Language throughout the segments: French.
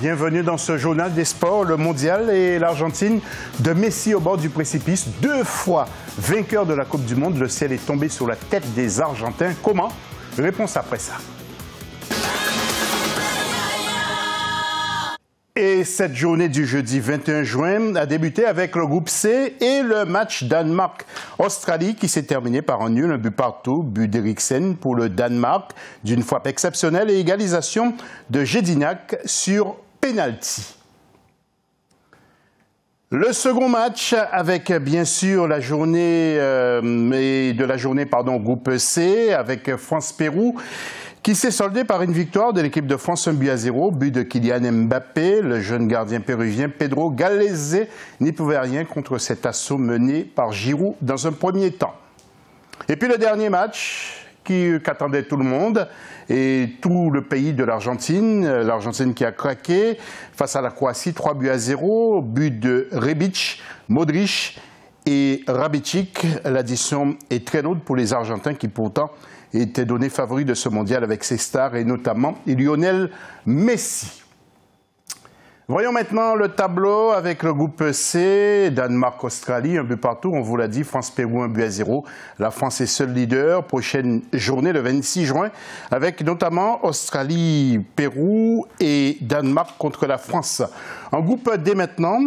Bienvenue dans ce journal des sports. Le mondial et l'Argentine de Messi au bord du précipice. 2 fois vainqueur de la Coupe du Monde, le ciel est tombé sur la tête des Argentins. Comment? Réponse après ça. Et cette journée du jeudi 21 juin a débuté avec le groupe C et le match Danemark-Australie qui s'est terminé par un nul, un but partout, but d'Eriksen pour le Danemark, d'une frappe exceptionnelle et égalisation de Jedinak sur penalty. Le second match avec bien sûr la journée groupe C avec France-Pérou qui s'est soldé par une victoire de l'équipe de France 1-0, but de Kylian Mbappé. Le jeune gardien péruvien Pedro Gallese n'y pouvait rien contre cet assaut mené par Giroud dans un premier temps. Et puis le dernier match qu'attendait tout le monde et tout le pays de l'Argentine. L'Argentine qui a craqué face à la Croatie, 3-0, but de Rebic, Modric et Rabicic. L'addition est très lourde pour les Argentins qui pourtant était donné favori de ce mondial avec ses stars et notamment Lionel Messi. Voyons maintenant le tableau avec le groupe C, Danemark-Australie, un but partout, on vous l'a dit, France-Pérou 1-0. La France est seul leader, prochaine journée le 26 juin, avec notamment Australie-Pérou et Danemark contre la France. En groupe D maintenant,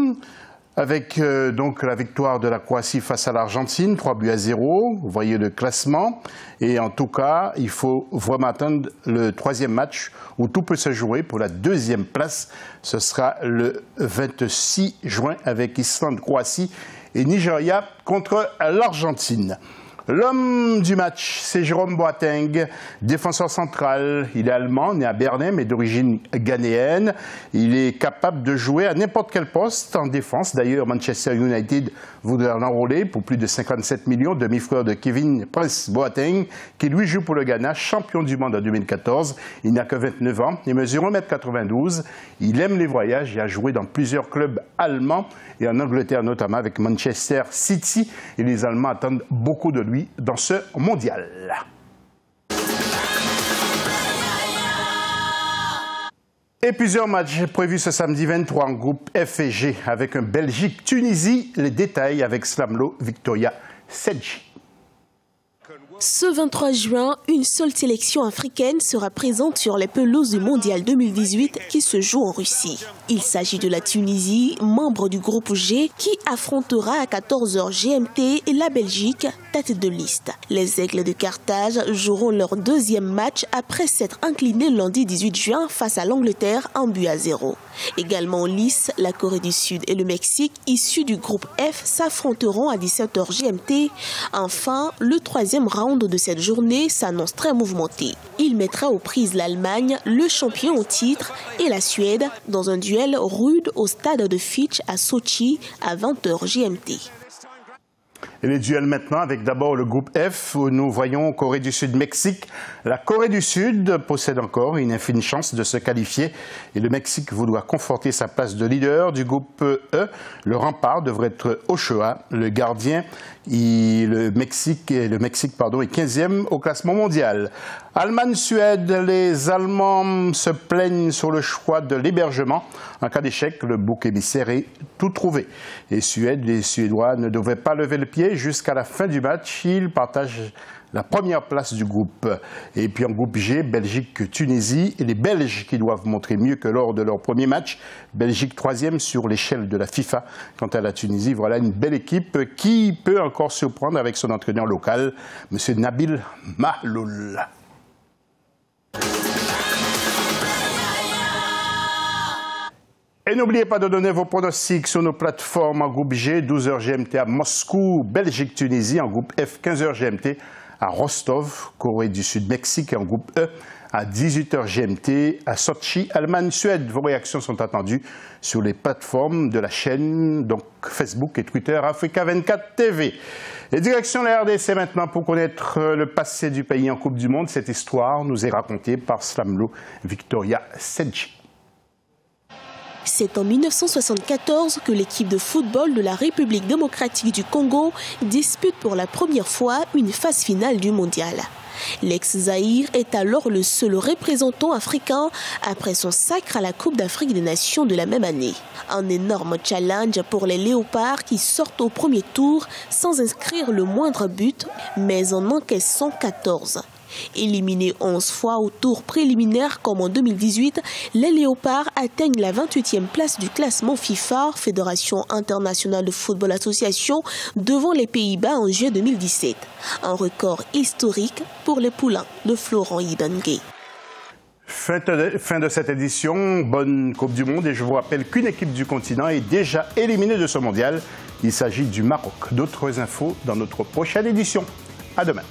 avec donc la victoire de la Croatie face à l'Argentine, 3-0, vous voyez le classement. Et en tout cas, il faut vraiment attendre le troisième match où tout peut se jouer pour la deuxième place. Ce sera le 26 juin avec Islande-Croatie et Nigeria contre l'Argentine. L'homme du match, c'est Jérôme Boateng, défenseur central. Il est allemand, né à Berlin, mais d'origine ghanéenne. Il est capable de jouer à n'importe quel poste en défense. D'ailleurs, Manchester United voudrait l'enrôler pour plus de 57 millions, demi-frère de Kevin Prince Boateng, qui lui joue pour le Ghana, champion du monde en 2014. Il n'a que 29 ans, il mesure 1,92 m. Il aime les voyages et a joué dans plusieurs clubs allemands et en Angleterre notamment avec Manchester City. Et les Allemands attendent beaucoup de lui dans ce mondial. Et plusieurs matchs prévus ce samedi 23 en groupe F et G avec un Belgique-Tunisie. Les détails avec Slamlo Victoria Sedji. Ce 23 juin, une seule sélection africaine sera présente sur les pelouses du Mondial 2018 qui se joue en Russie. Il s'agit de la Tunisie, membre du groupe G, qui affrontera à 14h GMT la Belgique, tête de liste. Les Aigles de Carthage joueront leur deuxième match après s'être inclinés lundi 18 juin face à l'Angleterre 1-0. Également en lice, la Corée du Sud et le Mexique, issus du groupe F, s'affronteront à 17h GMT. Enfin, le troisième round de cette journée s'annonce très mouvementé. Il mettra aux prises l'Allemagne, le champion au titre, et la Suède dans un duel rude au stade de Fitch à Sochi à 20h GMT. Et les duels maintenant avec d'abord le groupe F où nous voyons Corée du Sud-Mexique. La Corée du Sud possède encore une infime chance de se qualifier et le Mexique voudra conforter sa place de leader du groupe E. Le rempart devrait être Ochoa, le gardien. Le Mexique est 15e au classement mondial. Allemagne-Suède, les Allemands se plaignent sur le choix de l'hébergement. En cas d'échec, le bouc émissaire est tout trouvé. Les Suédois ne devaient pas lever le pied jusqu'à la fin du match. Ils partagent la première place du groupe. Et puis en groupe G, Belgique-Tunisie. Et les Belges qui doivent montrer mieux que lors de leur premier match. Belgique 3e sur l'échelle de la FIFA. Quant à la Tunisie, voilà une belle équipe qui peut encore surprendre avec son entraîneur local, M. Nabil Mahloul. Et n'oubliez pas de donner vos pronostics sur nos plateformes en groupe G, 12h GMT à Moscou, Belgique-Tunisie, en groupe F, 15h GMT à Rostov, Corée du Sud-Mexique, et en groupe E à 18h GMT à Sochi, Allemagne-Suède. Vos réactions sont attendues sur les plateformes de la chaîne, donc Facebook et Twitter, Africa 24 TV. Et direction la RDC maintenant pour connaître le passé du pays en Coupe du Monde. Cette histoire nous est racontée par Slamlo Victoria Sedji. C'est en 1974 que l'équipe de football de la République démocratique du Congo dispute pour la première fois une phase finale du mondial. L'ex-Zaïre est alors le seul représentant africain après son sacre à la Coupe d'Afrique des Nations de la même année. Un énorme challenge pour les Léopards qui sortent au premier tour sans inscrire le moindre but, mais en encaissant 14. Éliminés 11 fois au tour préliminaire comme en 2018, les Léopards atteignent la 28e place du classement FIFA, Fédération internationale de football association, devant les Pays-Bas en juillet 2017. Un record historique pour les poulains de Florent Ibenge. Fin de cette édition, bonne Coupe du Monde et je vous rappelle qu'une équipe du continent est déjà éliminée de ce mondial. Il s'agit du Maroc. D'autres infos dans notre prochaine édition. À demain.